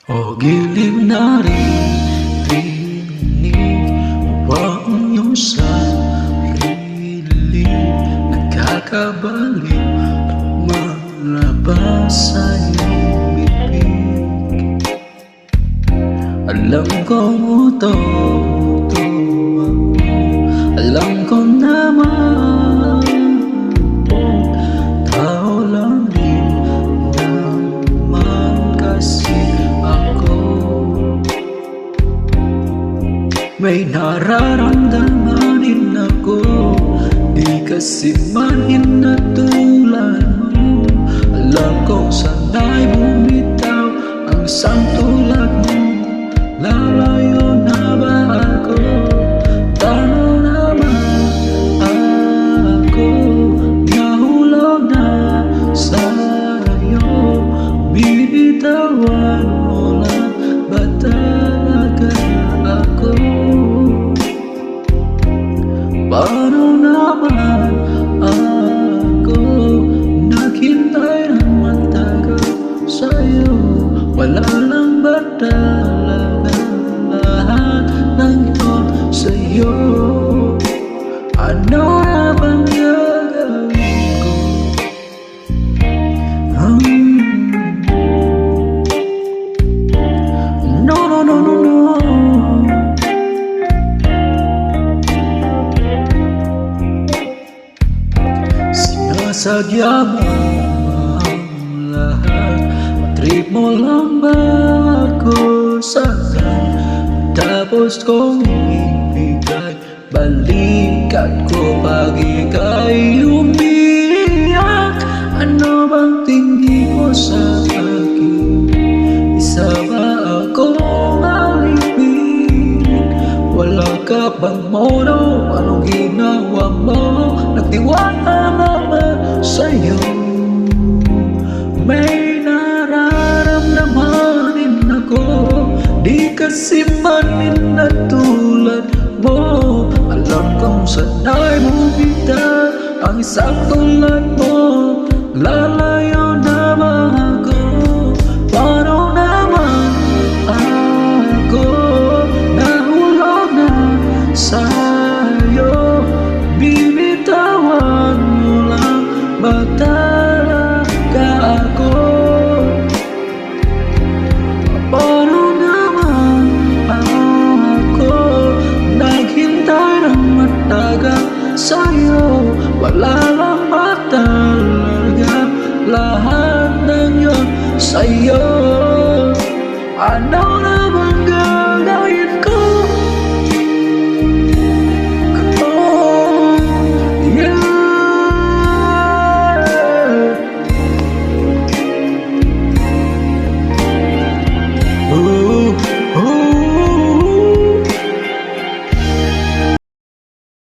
O giliw na rinig mo ang iyong sarili. Nagkakabaliw at malabas sa iyong bibig. Alam kong ito ako, alam ko naman tao lang din naman kasi ako. May nararamdaman din ako, di kasi man hinatulan mo. Alam ko sana'y bumitaw ang isang tulad mo. Lalayo na ba ako? Paano naman ako nahulog na sa'yo? Binitawan mo lang ba talaga ako? Paano naman ako naghintay ng matagal sa'yo? Wala lang ba talaga lahat ng yun sa'yo? Ano na bang gagawin ko? No, no, no, no, no. Sinasadya mo ang lahat, trip mo lang ba ako sa'kin? Tapos kong ibigay balikat ko pag ika'y umiyak. Ano bang tingin mo sa akin? Isa ba akong alipin? Wala ka bang mono? Anong ginawa mo? Nagtiwala naman sa'yo. May nararamdaman din ako, di kasi man hinatulad mo. Alam kong sana'y bumitaw ang isang tulad mo. Lalayo na ba ako? Paano naman ako nahulog na sa'yo? Binitawan mo lang ba talaga ako? Paano naman ako naghintay ng matagal sa'yo? Wala lang ba talaga lahat ng yun sa'yo? Ano na bang gagawin